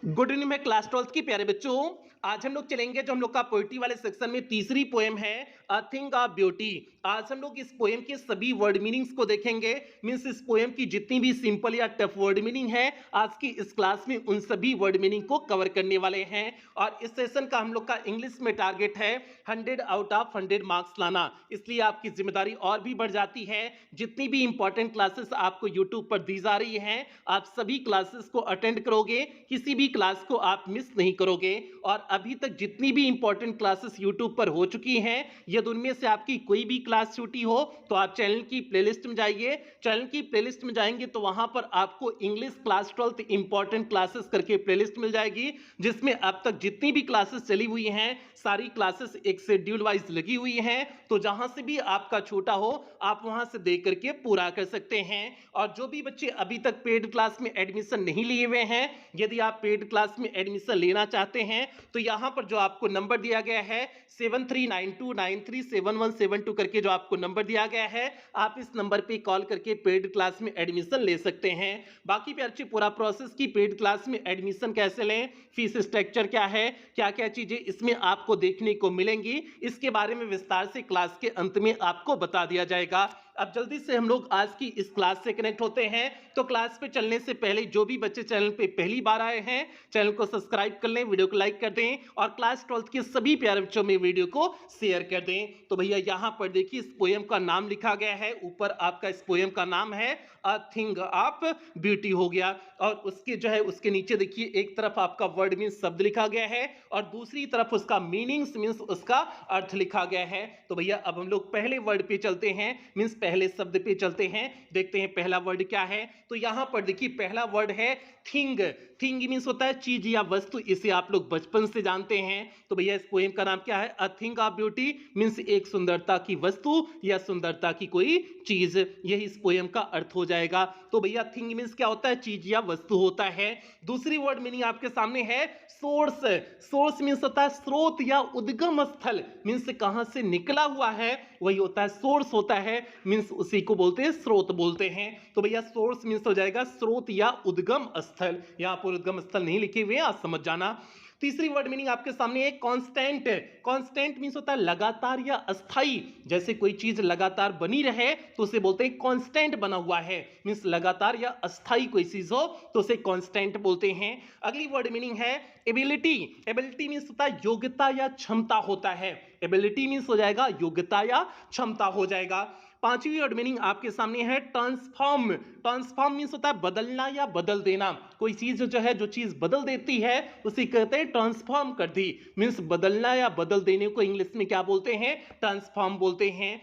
Good evening में class 12th की प्यारे बच्चों। आज हम लोग चलेंगे जो हम लोग का पोइट्री वाले सेक्शन में तीसरी पोएम है अ थिंग ऑफ ब्यूटी। आज हम लोग इस पोएम के सभी वर्ड मीनिंग्स को देखेंगे। मींस इस पोएम की जितनी भी सिंपल या टफ वर्ड मीनिंग है आज की इस क्लास में उन सभी वर्ड मीनिंग को कवर करने वाले हैं। और इस सेशन का हम लोग का इंग्लिश में टारगेट है 100 आउट ऑफ 100 मार्क्स लाना, इसलिए आपकी जिम्मेदारी और भी बढ़ जाती है। जितनी भी इंपॉर्टेंट क्लासेस आपको यूट्यूब पर दी जा रही हैं आप सभी क्लासेस को अटेंड करोगे, किसी भी क्लास को आप मिस नहीं करोगे। और अभी तक जितनी भी इंपॉर्टेंट क्लासेस YouTube पर हो चुकी हैं यदि उनमें से आपकी कोई भी क्लास छूटी हो तो आप चैनल की प्लेलिस्ट में जाइए। चैनल की प्लेलिस्ट में जाएंगे तो वहां पर आपको English class 12th important classes करके प्लेलिस्ट मिल जाएगी, जिसमें अब तक जितनी भी क्लासेस चली हुई हैं सारी क्लासेस एक शेड्यूल वाइज लगी हुई हैं। तो जहां से भी आपका छूटा हो आप वहां से देख करके पूरा कर सकते हैं। और जो भी बच्चे अभी तक पेड क्लास में एडमिशन नहीं लिए हुए हैं, यदि आप पेड क्लास में एडमिशन लेना चाहते हैं तो यहां पर जो आपको नंबर दिया गया है 7392937172 करके जो आपको नंबर दिया गया है आप इस नंबर पे कॉल करके पेड क्लास में एडमिशन ले सकते हैं। बाकी पे अच्छी पूरा प्रोसेस की पेड क्लास में एडमिशन कैसे लें, फीस स्ट्रक्चर क्या है, क्या क्या चीजें इसमें आपको देखने को मिलेंगी, इसके बारे में विस्तार से क्लास के अंत में आपको बता दिया जाएगा। अब जल्दी से हम लोग आज की इस क्लास से कनेक्ट होते हैं। तो क्लास पे चलने से पहले जो भी बच्चे चैनल पे पहली बार आए हैं चैनल को सब्सक्राइब कर लें, वीडियो को लाइक कर दें और क्लास 12th के सभी प्यारे बच्चों में वीडियो को शेयर कर दें। तो भैया यहां पर देखिए इस पोएम का नाम लिखा गया है, ऊपर आपका इस पोएम का नाम है अ थिंग ऑफ ब्यूटी हो गया। और उसके जो है उसके नीचे देखिए एक तरफ आपका वर्ड मीन्स शब्द लिखा गया है और दूसरी तरफ उसका मीनिंग्स मीन्स उसका अर्थ लिखा गया है। तो भैया अब हम लोग पहले वर्ड पे चलते हैं, मीन्स पहले शब्द पे चलते हैं, देखते हैं पहला वर्ड क्या है। तो यहां पर देखिए पहला वर्ड है थिंग। थिंग मीन्स होता है चीज या वस्तु, इसे आप लोग बचपन से जानते हैं। तो भैया इस पोएम का नाम क्या है? A thing of beauty means एक सुंदरता की वस्तु या सुंदरता की कोई चीज, यही इस पोएम का अर्थ हो जाएगा। तो भैया थिंग मीन्स क्या होता है? चीज या वस्तु होता है। दूसरी वर्ड मीनिंग आपके सामने है सोर्स। सोर्स मीन्स होता है स्रोत या उद्गम स्थल, मीन्स कहां से निकला हुआ है वही होता है सोर्स होता है, मीन्स उसी को बोलते हैं स्रोत बोलते हैं। तो भैया सोर्स मीन्स हो जाएगा स्रोत या उद्गम स्थल, यहां पर उद्गम स्थल नहीं लिखे हुए आप समझ जाना। तीसरी वर्ड मीनिंग आपके सामने है कांस्टेंट। कांस्टेंट मींस होता है लगातार या अस्थाई, जैसे कोई चीज लगातार बनी रहे तो उसे बोलते हैं कांस्टेंट बना हुआ है, मींस लगातार या अस्थाई कोई चीज हो तो उसे कांस्टेंट बोलते हैं। अगली वर्ड मीनिंग है एबिलिटी। एबिलिटी मींस होता है योग्यता या क्षमता होता है, एबिलिटी मींस हो जाएगा योग्यता या क्षमता हो जाएगा। पांचवी वर्ड मीनिंग आपके सामने है ट्रांसफॉर्म। ट्रांसफॉर्म मींस होता है बदलना या बदल देना, कोई चीज जो है जो चीज बदल देती है उसे कहते हैं ट्रांसफॉर्म कर दी, मींस बदलना या बदल देने को इंग्लिश में क्या बोलते हैं? ट्रांसफॉर्म बोलते हैं।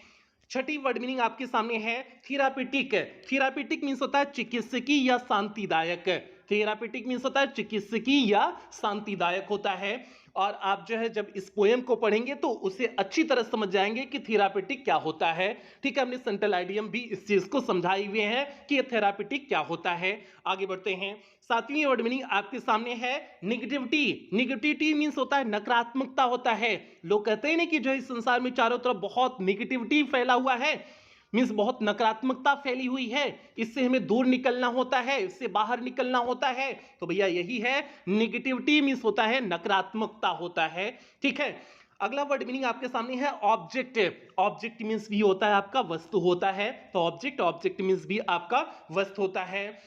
छठी वर्ड मीनिंग आपके सामने है थेरापेटिक। थेरापेटिक मींस होता है चिकित्सकीय या शांतिदायक। थेरापेटिक मींस होता है चिकित्सकीय या शांतिदायक होता है। और आप जो है जब इस पोएम को पढ़ेंगे तो उसे अच्छी तरह समझ जाएंगे कि थेरापेटिक क्या होता है। ठीक है, हमने सेंट्रल आइडियम भी इस चीज को समझाए हुए हैं कि ये थेरापेटिक क्या होता है। आगे बढ़ते हैं, सातवीं वर्ड मीनिंग आपके सामने है निगेटिविटी। निगेटिविटी मींस होता है नकारात्मकता होता है। लोग कहते हैं ना कि जो इस संसार में चारों तरफ बहुत निगेटिविटी फैला हुआ है, मींस बहुत नकारात्मकता फैली हुई है, इससे हमें दूर निकलना होता है, इससे बाहर निकलना होता है। तो भैया यही है निगेटिविटी मींस होता है नकारात्मकता होता है। ठीक है, अगला वर्ड मीनिंग आपके सामने है ऑब्जेक्ट। ऑब्जेक्ट मींस भी होता है आपका वस्तु होता है, तो ऑब्जेक्ट ऑब्जेक्ट मींस भी आपका वस्तु होता है।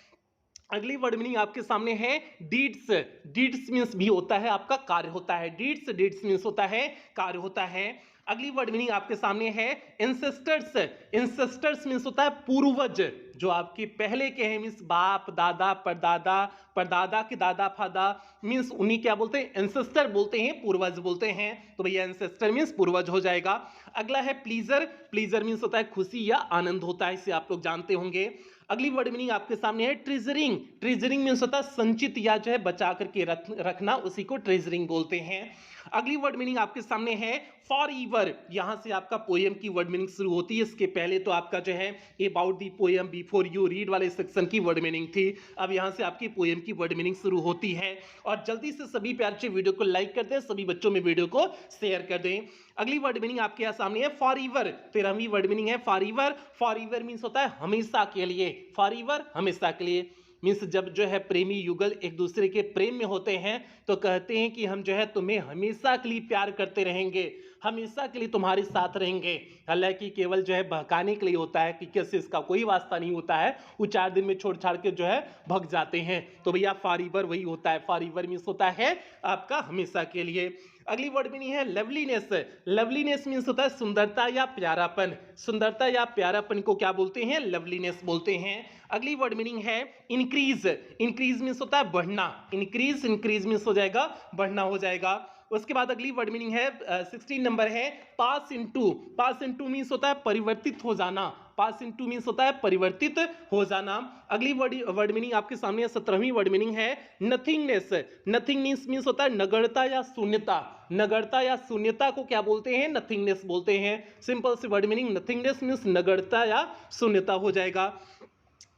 अगली वर्ड मीनिंग आपके सामने है डीड्स। डीड्स मींस भी होता है आपका कार्य होता है, डीड्स डीड्स मींस होता है कार्य होता है। अगली वर्ड मीनिंग आपके सामने है इंसेस्टर्स। इंसेस्टर्स मींस होता है पूर्वज, जो आपके पहले के हैं, मींस बाप दादा परदादा, परदादा के दादा फादा, मींस उन्हीं क्या बोलते हैं? एंसेस्टर बोलते हैं, पूर्वज बोलते हैं। तो भैया एंसेस्टर मींस पूर्वज हो जाएगा। अगला है प्लीजर। प्लीजर मींस होता है खुशी या आनंद होता है, इसे आप लोग जानते होंगे। अगली वर्ड मीनिंग आपके सामने है ट्रेजरिंग। ट्रेजरिंग मींस होता है संचित या जो है बचा करके रखना, उसी को ट्रेजरिंग बोलते हैं। अगली वर्ड मीनिंग आपके सामने है फॉर ईवर। यहां से आपका पोएम की वर्ड मीनिंग शुरू होती है, इसके पहले तो आपका जो है about the poem before you read वाले सेक्शन की वर्ड मीनिंग थी, अब यहां से आपकी पोएम की वर्ड मीनिंग शुरू होती है। और जल्दी से सभी प्यार से वीडियो को लाइक कर दें, सभी बच्चों में वीडियो को शेयर कर दें। अगली वर्ड मीनिंग आपके यहाँ सामने है फॉर ईवर। 13वीं वर्ड मीनिंग है फॉर ईवर। फॉर ईवर मींस होता है हमेशा के लिए, फॉर ईवर हमेशा के लिए। मीन्स जब जो है प्रेमी युगल एक दूसरे के प्रेम में होते हैं तो कहते हैं कि हम जो है तुम्हें हमेशा के लिए प्यार करते रहेंगे, हमेशा के लिए तुम्हारे साथ रहेंगे। हालांकि केवल जो है बहकाने के लिए होता है कि किसी इसका कोई वास्ता नहीं होता है, वो 4 दिन में छोड़ छाड़ के जो है भग जाते हैं। तो भैया फॉरएवर वही होता है, फॉरएवर मीन्स होता है आपका हमेशा के लिए। अगली वर्ड मीनिंग है लवलीनेस। लवलीनेस मीन्स होता है सुंदरता या प्यारापन। सुंदरता या प्यारापन को क्या बोलते हैं? लवलीनेस बोलते हैं। अगली वर्ड मीनिंग है इंक्रीज। इंक्रीज मीन्स होता है बढ़ना। इंक्रीज, इंक्रीज मीन्स हो जाएगा बढ़ना हो जाएगा। उसके बाद अगली वर्ड मीनिंग है 16 नंबर है पास इनटू। पास इनटू मीन्स होता है परिवर्तित हो जाना। पास इनटू मीन्स होता है परिवर्तित हो जाना। अगली वर्ड मीनिंग आपके सामने 17वीं वर्ड मीनिंग है नथिंगनेस। नथिंगनेस मीन्स होता है नगण्यता या शून्यता। नगण्यता या शून्यता को क्या बोलते हैं? नथिंगनेस बोलते हैं। सिंपल सी वर्ड मीनिंग नथिंगनेस मीन्स नगण्यता या शून्यता हो जाएगा।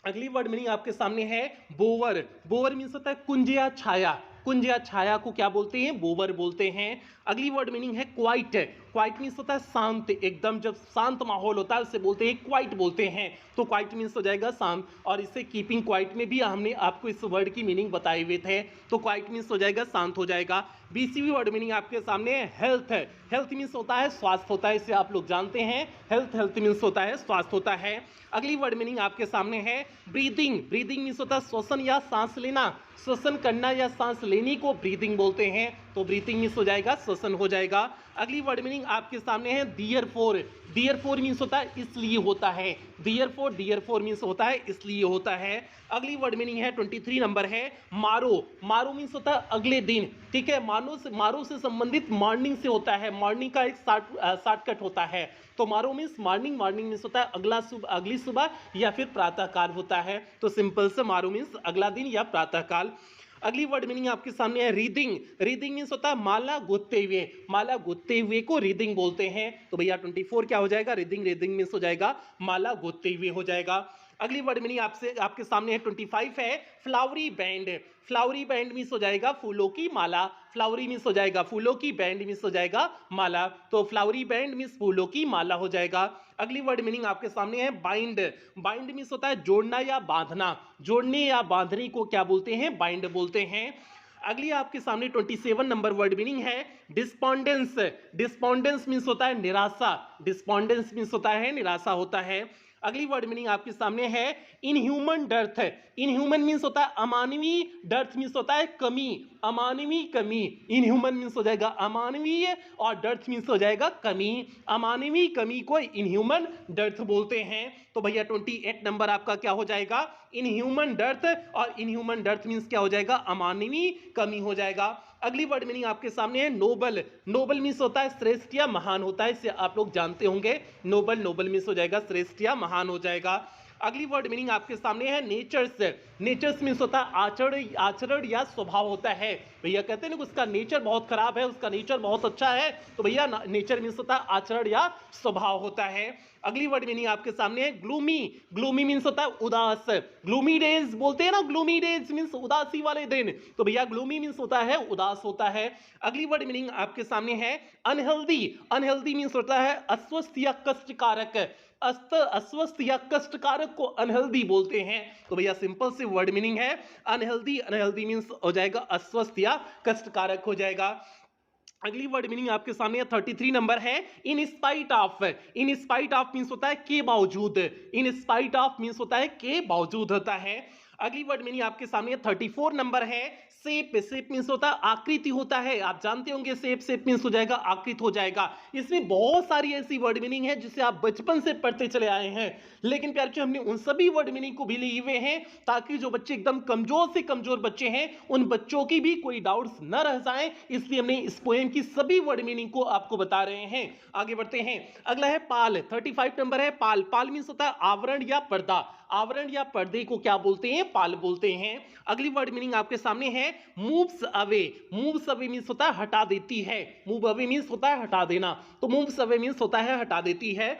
अगली वर्ड मीनिंग आपके सामने है बोवर। बोवर मीन्स होता है कुंज या छाया। कुंज या छाया को क्या बोलते हैं? बोवर बोलते हैं। अगली वर्ड मीनिंग है क्वाइट। क्वाइट मीन्स होता है शांत, एकदम जब शांत माहौल होता है उसे बोलते हैं क्वाइट बोलते हैं। तो क्वाइट मीन्स हो जाएगा शांत, और इसे कीपिंग क्वाइट में भी हमने आपको इस वर्ड की मीनिंग बताए हुए थे। तो क्वाइट मीन्स हो जाएगा शांत हो जाएगा। 20वीं वर्ड मीनिंग आपके सामने है हेल्थ। हेल्थ मीन्स होता है स्वास्थ्य होता है, इसे आप लोग जानते हैं। हेल्थ, हेल्थ मीन्स होता है स्वास्थ्य होता है। अगली वर्ड मीनिंग आपके सामने है ब्रीदिंग। ब्रीदिंग मीन्स होता है श्वसन या सांस लेना। श्वसन करना या सांस लेने को ब्रीदिंग बोलते हैं। तो ब्रीथिंग मीन्स हो जाएगा श्वसन हो जाएगा। अगली वर्ड मीनिंग आपके सामने है दियरफॉर। दियरफॉर मीन्स होता है इसलिए होता है। दियरफॉर, दियरफॉर मीन्स होता है इसलिए होता है। अगली वर्ड मीनिंग है 23 नंबर है मारो। मारो मीन्स होता है अगले दिन। ठीक है, मारो से संबंधित मॉर्निंग से होता है। मॉर्निंग का एक शॉर्टकट होता है। तो मारो मीन्स मॉर्निंग। मॉर्निंग मीन्स होता है अगली सुबह या फिर प्रातः काल होता है। तो सिंपल से मारो मीन्स अगला दिन या प्रातः काल। अगली वर्ड मीनिंग आपके सामने है रीडिंग। रीडिंग मीन्स होता है माला गुथते हुए। माला गुथते हुए को रीडिंग बोलते हैं। तो भैया 24 क्या हो जाएगा? रीडिंग। रीडिंग मीन्स हो जाएगा माला गुथते हुए हो जाएगा। अगली वर्ड मीनिंग आपके सामने है 25 है flowery band. Flowery band means हो जाएगा फूलों की माला। फ्लावरी मीन्स हो जाएगा फूलों की, बैंड मीन्स हो जाएगा माला। तो फ्लावरी बैंड मीन्स फूलों की माला हो जाएगा। अगली वर्ड मीनिंग आपके सामने है बाइंड। बाइंड मीन्स होता है जोड़ना या बांधना। जोड़ने या बांधने को क्या बोलते हैं? बाइंड बोलते हैं। अगली आपके सामने 27 नंबर वर्ड मीनिंग है डिस्पोंडेंस। डिस्पोंडेंस मीन्स होता है निराशा। डिस्पोंडेंस मीन्स होता है निराशा होता है। अगली वर्ड मीनिंग आपके सामने है इनह्यूमन डर्थ। इनह्यूमन मीन्स होता है अमानवीय, डर्थ मीन्स होता है कमी। अमानवीय कमी। इनह्यूमन मीन्स हो जाएगा अमानवीय और डर्थ मीन्स हो जाएगा कमी। अमानवीय कमी को इनह्यूमन डर्थ बोलते हैं। तो भैया 28 नंबर आपका क्या हो जाएगा? Inhuman dearth. और इनह्यूमन डर्थ मीन्स क्या हो जाएगा? अमानवीय कमी हो जाएगा। अगली वर्ड मीनिंग आपके सामने है नोबल। नोबल मीन्स होता है श्रेष्ठ या महान होता है, इसे आप लोग जानते होंगे। नोबल, नोबल मीन्स हो जाएगा श्रेष्ठ या महान हो जाएगा। अगली वर्ड मीनिंग आपके सामने है नेचर्स। नेचर्स मीन्स होता है आचरण या स्वभाव होता है। भैया कहते हैं ना उसका नेचर बहुत खराब है, उसका नेचर बहुत अच्छा है, तो भैया नेचर मीन्स होता है आचरण या स्वभाव होता है। अगली वर्ड मीनिंग आपके सामने है ग्लूमी। ग्लूमी मीन्स होता है उदास। ग्लूमी डेज बोलते हैं ना, ग्लूमी डेज मीन्स उदासी वाले दिन, तो भैया ग्लूमी मीन्स होता है उदास होता है। अगली वर्ड मीनिंग आपके सामने है अनहेल्दी। अनहेल्दी मीन्स होता है अस्वस्थ या कष्टकारक। अस्वस्थ या कष्टकारक को अनहेल्दी बोलते हैं। तो भैया सिंपल सी वर्ड मीनिंग है अनहेल्दी। अनहेल्दी मीन्स हो जाएगा अस्वस्थ या कष्टकारक हो जाएगा। अगली वर्ड मीनिंग आपके सामने 33 नंबर है in spite of. In spite of means होता है के बावजूद। इन स्पाइट ऑफ मीन्स होता है के बावजूद होता है। अगली वर्ड मीनिंग आपके सामने 34 नंबर है शेप। शेप मीन्स होता है आकृति होता है, आप जानते होंगे शेप। शेप मीन्स हो जाएगा आकृति हो जाएगा। इसमें बहुत सारी ऐसी वर्ड मीनिंग है जिसे आप बचपन से पढ़ते चले आए हैं, लेकिन प्यार से हमने उन सभी वर्ड मीनिंग को भी लिए हुए हैं ताकि जो बच्चे एकदम कमजोर से कमजोर बच्चे हैं उन बच्चों की भी कोई डाउट्स न रह जाए, इसलिए हमने इस पोएम की सभी वर्ड मीनिंग को आपको बता रहे हैं। आगे बढ़ते हैं। अगला है पाल। 35 नंबर है पाल। पाल मीन्स होता है आवरण या पर्दा। आवरण या पर्दे को क्या बोलते हैं? पाल बोलते हैं। अगली वर्ड मीनिंग आपके सामने है moves away. Moves away means होता है हटा देती है। मूव अवे मीन्स होता है हटा देना, तो मूव्स अवे मीन्स होता है हटा देती है।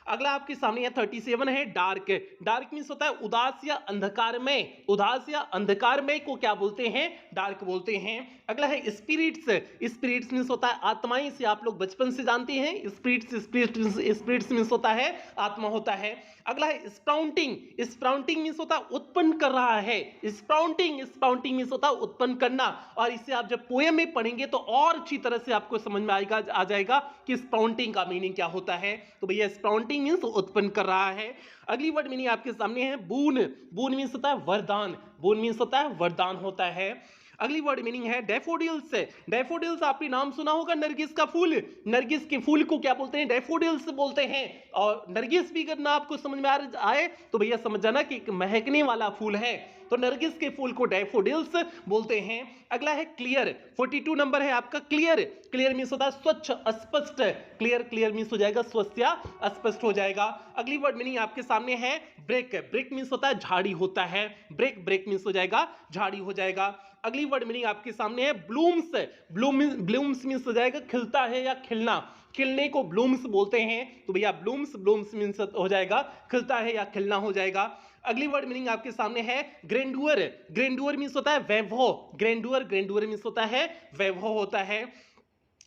अगला आपके सामने है 37 है डार्क। डार्क मींस होता है उदास या अंधकारमय। उदास या अंधकारमय को क्या बोलते हैं? डार्क बोलते हैं। अगला है स्पिरिट्स। स्पिरिट्स मींस होता है आत्माएं, इसे आप लोग बचपन से जानते हैं। स्पिरिट्स मींस होता है आत्मा होता है। अगला है स्प्राउटिंग। स्प्राउटिंग मींस होता है उत्पन्न कर रहा है। स्प्राउटिंग मींस होता है उत्पन्न करना। और इसे आप जब पोएम में पढ़ेंगे तो और अच्छी तरह से आपको समझ में आ जाएगा कि स्प्राउटिंग का मीनिंग क्या होता है। तो भैया स्प्राउटिंग मींस उत्पन्न कर रहा है। अगली वर्ड मीनिंग आपके सामने है बून। बून मींस होता है वरदान। बून मींस होता है वरदान होता है। अगली वर्ड मीनिंग है डैफोडिल्स। डैफोडिल्स आपने नाम सुना होगा, नरगिस का फूल। नरगिस के फूल को क्या बोलते हैं? डैफोडिल्स बोलते हैं। और नरगिस भी अगर ना आपको समझ में आए तो भैया समझ जाना कि एक महकने वाला फूल है। तो नरगिस के फूल को डैफोडिल्स बोलते हैं। अगला है क्लियर। 42 नंबर है आपका क्लियर। क्लियर मींस होता है स्वच्छ, स्पष्ट। क्लियर मींस हो जाएगा स्वच्छ या स्पष्ट हो जाएगा। अगली वर्ड मीनिंग आपके सामने है ब्रेक। ब्रेक मींस होता है झाड़ी होता है। ब्रेक मींस हो जाएगा झाड़ी हो जाएगा। अगली वर्ड मीनिंग आपके सामने है ब्लूम्स। ब्लूम्स मींस हो जाएगा खिलता है या खिलना। खिलने को ब्लूम्स बोलते हैं। तो भैया ब्लूम्स मींस हो जाएगा खिलता है या खिलना हो जाएगा। अगली वर्ड मीनिंग आपके सामने है ग्रैंडुअर। ग्रैंडुअर मींस होता है वैभव। ग्रैंडुअर मींस होता है वैभव होता है।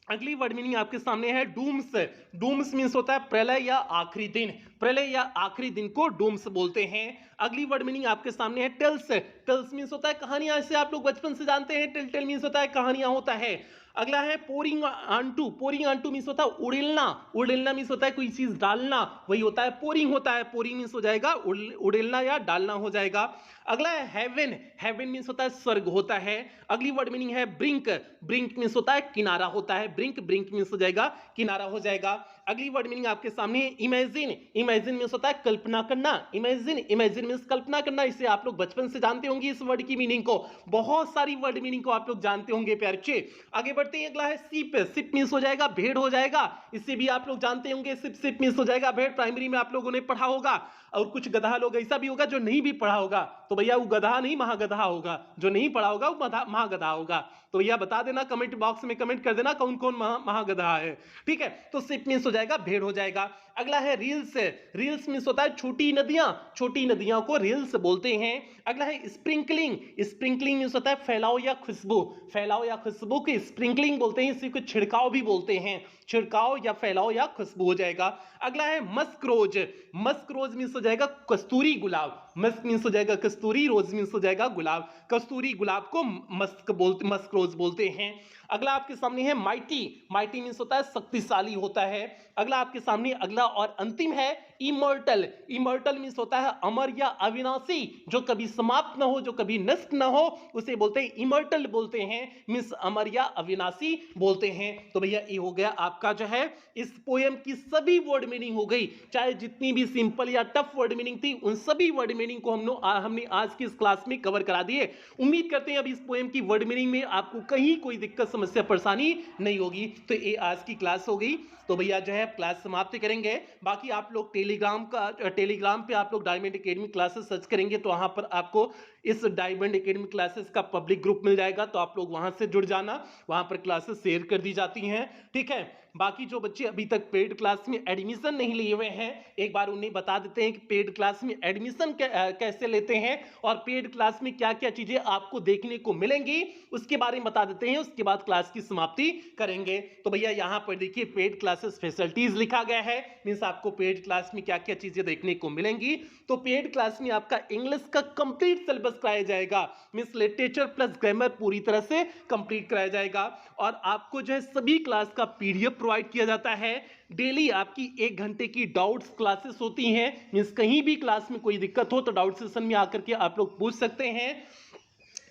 अगली वर्ड मीनिंग आपके सामने है डूम्स। डूम्स मींस होता है प्रलय या आखिरी दिन। प्रलय या आखिरी दिन को डूम्स बोलते हैं। अगली वर्ड मीनिंग आपके सामने है टेल्स। टेल्स मींस होता है कहानियां, इसे आप लोग बचपन से जानते हैं। टेल मींस होता है कहानियां होता है। अगला है pouring onto. Pouring onto means होता है उड़ेलना। उड़ेलना मींस होता है कोई चीज डालना, वही होता है पोरिंग होता है। पोरिंग मींस हो जाएगा उड़ेलना या डालना हो जाएगा। अगला है हेवन। हेवन मींस होता है स्वर्ग होता है। अगली वर्ड मीनिंग है ब्रिंक। ब्रिंक मींस होता है किनारा होता है। ब्रिंक मींस हो जाएगा किनारा हो जाएगा। अगली वर्ड मीनिंग आपके सामने है इमेजिन। इमेजिन मींस होता है कल्पना करना। इमेजिन मींस कल्पना करना। इसे आप लोग बचपन से जानते होंगे इस वर्ड की मीनिंग को। बहुत सारी वर्ड मीनिंग को आप लोग जानते होंगे प्यारे बच्चे। आगे बढ़ते हैं। अगला है सिप। सिप मींस हो जाएगा भेड़ हो जाएगा। इसे भी आप लोग जानते होंगे। सिप मींस हो जाएगा भेड़। प्राइमरी में आप लोगों ने पढ़ा होगा। और कुछ गधा लोग ऐसा भी होगा जो नहीं भी पढ़ा होगा, तो भैया वो गधा नहीं महागधा होगा। जो नहीं पढ़ा होगा वो महागधा होगा। तो भैया बता देना, कमेंट बॉक्स में कमेंट कर देना कौन कौन महागधा है। ठीक है, तो सिप मींस हो जाएगा भेड़ हो जाएगा। अगला है रील्स। रील्स मींस होता है छोटी नदियां। छोटी नदियां को रील्स बोलते हैं। अगला है स्प्रिंकलिंग। स्प्रिंकलिंग मींस होता है फैलाव या खुशबू। फैलाव या खुशबू की स्प्रिंकलिंग बोलते हैं। इसी को छिड़काव भी बोलते हैं। छिड़काव या फैलाव या खुशबू हो जाएगा। अगला है musk rose. Musk rose means हो जाएगा कस्तूरी गुलाब। मस्क मींस हो जाएगा कस्तूरी, रोज मींस हो जाएगा गुलाब। कस्तूरी गुलाब को मस्क रोज बोलते हैं। अगला आपके सामने है माइटी। माइटी मींस होता है शक्तिशाली होता है। अगला आपके सामने अगला और अंतिम है इमॉर्टल। इमॉर्टल मींस होता है अमर या अविनाशी, जो कभी समाप्त ना हो, जो कभी नष्ट ना हो, उसे बोलते हैं इमॉर्टल बोलते हैं। मींस अमर या अविनाशी बोलते हैं। तो भैया ये हो गया आपका जो है इस पोएम की सभी वर्ड मीनिंग हो गई। चाहे जितनी भी सिंपल या टफ वर्ड मीनिंग थी, उन सभी वर्ड मीनिंग को हमने आज की इस क्लास में कवर करा दिए। उम्मीद करते हैं अब इस पोएम की वर्ड मीनिंग में आपको कहीं कोई दिक्कत समस्या परेशानी नहीं होगी। तो ये आज की क्लास हो गई। तो भैया जो है क्लास समाप्त करेंगे। बाकी आप लोग टेलीग्राम पे आप लोग डायमंड एकेडमी क्लासेस सर्च करेंगे तो वहां पर आपको इस डायमंड एकेडमी क्लासेस का पब्लिक ग्रुप मिल जाएगा। तो आप लोग वहां से जुड़ जाना, वहां पर क्लासेस शेयर कर दी जाती हैं। ठीक है, बाकी जो बच्चे अभी तक पेड क्लास में एडमिशन नहीं लिए हुए हैं, एक बार उन्हें बता देते हैं कि पेड क्लास में एडमिशन कैसे लेते हैं और पेड क्लास में क्या क्या चीजें आपको देखने को मिलेंगी, उसके बारे में बता देते हैं। उसके बाद क्लास की समाप्ति करेंगे। तो भैया यहाँ पर देखिए पेड क्लासेस फैसिलिटीज लिखा गया है, मींस आपको पेड क्लास में क्या क्या चीजें देखने को मिलेंगी। तो पेड क्लास में आपका इंग्लिश का कंप्लीट सिलेबस कराया जाएगा, मींस लिटरेचर प्लस ग्रामर पूरी तरह से कंप्लीट कराया जाएगा। और आपको जो है सभी क्लास का पीडीएफ प्रोवाइड किया जाता है। डेली आपकी 1 घंटे की डाउट्स क्लासेस होती हैं, मींस कहीं भी क्लास में कोई दिक्कत हो तो डाउट सेशन में आकर के आप लोग पूछ सकते हैं।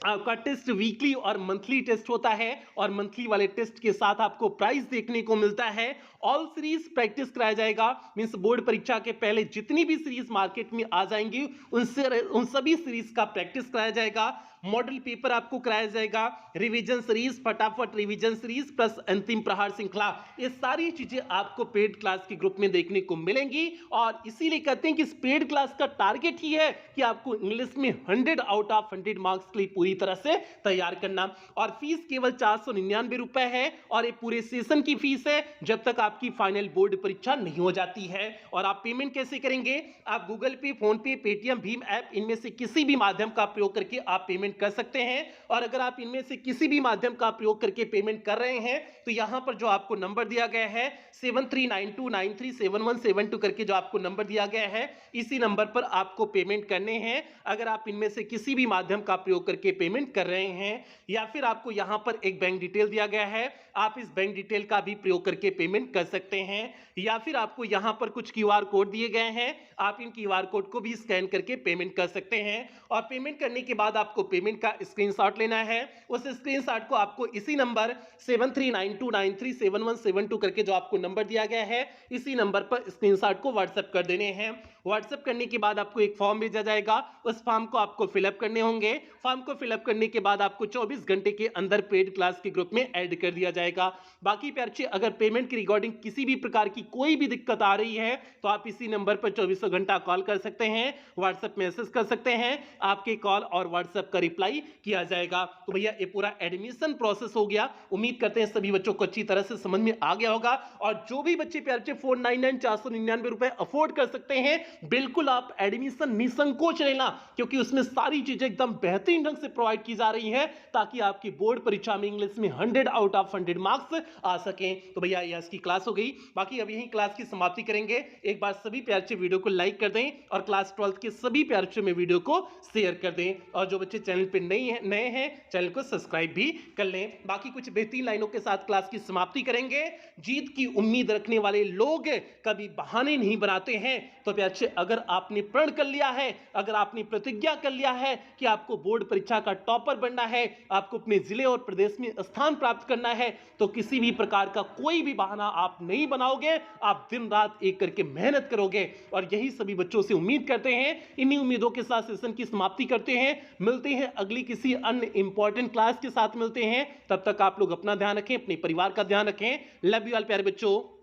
आपका टेस्ट वीकली और मंथली टेस्ट होता है और मंथली वाले टेस्ट के साथ आपको प्राइज देखने को मिलता है। ऑल सीरीज प्रैक्टिस कराया जाएगा, मींस बोर्ड परीक्षा के पहले जितनी भी सीरीज मार्केट में आ जाएंगी उन सभी सीरीज का प्रैक्टिस कराया जाएगा। मॉडल पेपर आपको कराया जाएगा, रिवीजन सीरीज, फटाफट रिवीजन सीरीज प्लस अंतिम प्रहार श्रृंखला, ये सारी चीजें आपको पेड क्लास के ग्रुप में देखने को मिलेंगी। और इसीलिए कहते हैं कि इस पेड क्लास का टारगेट ही है कि आपको इंग्लिश में 100 आउट ऑफ 100 मार्क्स के लिए पूरी तरह से तैयार करना। और फीस केवल 499 रुपए है और ये पूरे सेशन की फीस है जब तक आपकी फाइनल बोर्ड परीक्षा नहीं हो जाती है। और आप पेमेंट कैसे करेंगे? आप गूगल पे, फोन पे, पेटीएम, भीम ऐप, इनमें से किसी भी माध्यम का प्रयोग करके आप पेमेंट कर सकते हैं। और अगर आप इनमें से किसी भी माध्यम का प्रयोग करके पेमेंट कर रहे हैं तो यहां पर जो आपको नंबर दिया गया है 7392937172 करके जो आपको नंबर दिया गया है, इसी नंबर पर आपको पेमेंट करने हैं अगर आप इनमें से किसी भी माध्यम का प्रयोग करके पेमेंट कर रहे हैं। या फिर आपको यहां पर एक बैंक डिटेल दिया गया है, आप इस बैंक डिटेल का भी प्रयोग करके पेमेंट कर सकते हैं। या फिर आपको यहां पर कुछ क्यूआर कोड दिए गए हैं, आप इन क्यूआर कोड को भी स्कैन करके पेमेंट कर सकते हैं। और पेमेंट करने के बाद आपको पेमेंट का स्क्रीनशॉट लेना है। उस स्क्रीनशॉट को आपको इसी नंबर 7392937172 करके जो आपको नंबर दिया गया है, इसी नंबर पर स्क्रीनशॉट को व्हाट्सएप कर देने हैं। व्हाट्सएप करने के बाद आपको एक फॉर्म भेजा जाएगा, उस फॉर्म को आपको फिलअप करने होंगे। फॉर्म को फिलअप करने के बाद आपको 24 घंटे के अंदर पेड क्लास के ग्रुप में ऐड कर दिया जाएगा। बाकी प्यारे बच्चे, अगर पेमेंट की रिगार्डिंग किसी भी प्रकार की कोई भी दिक्कत आ रही है तो आप इसी नंबर पर 24 घंटा कॉल कर सकते हैं, व्हाट्सएप मैसेज कर सकते हैं, आपके कॉल और व्हाट्सएप का रिप्लाई किया जाएगा। तो भैया ये पूरा एडमिशन प्रोसेस हो गया। उम्मीद करते हैं सभी बच्चों को अच्छी तरह से समझ में आ गया होगा। और जो भी बच्चे प्यारे बच्चे 499 499 रुपए अफोर्ड कर सकते हैं, बिल्कुल आप एडमिशन निसंकोच लेना, क्योंकि उसमें सारी चीजें एकदम बेहतरीन ढंग से प्रोवाइड की जा रही है ताकि आपकी बोर्ड परीक्षा में इंग्लिश में 100 आउट ऑफ 100 मार्क्स आ सकें। तो भैया ये आज की क्लास हो गई। बाकी अब यही क्लास की समाप्ति करेंगे। एक बार सभी प्यारे बच्चे वीडियो को लाइक कर दें और क्लास 12 के सभी प्यारे बच्चों में वीडियो को शेयर कर दें। और जो बच्चे चैनल पे नए हैं चैनल को सब्सक्राइब भी कर लें। बाकी कुछ बेहतरीन लाइनों के साथ क्लास की समाप्ति करेंगे। जीत की उम्मीद रखने वाले लोग कभी बहाने नहीं बनाते हैं। तो प्यारे बच्चे, अगर आपने प्रण कर लिया है, अगर आपने प्रतिज्ञा कर लिया है कि आपको बोर्ड परीक्षा का टॉपर बनना है, आपको अपने जिले और प्रदेश में स्थान प्राप्त करना है, तो किसी भी प्रकार का कोई भी बहाना आप नहीं बनाओगे, आप दिन रात एक करके मेहनत करोगे। और यही सभी बच्चों से उम्मीद करते हैं। इन्हीं उम्मीदों के साथ सेशन की समाप्ति करते हैं। मिलते हैं अगली किसी अन्य इंपॉर्टेंट क्लास के साथ मिलते हैं। तब तक आप लोग अपना ध्यान रखें, अपने परिवार का ध्यान रखें। लव यू ऑल प्यारे बच्चों।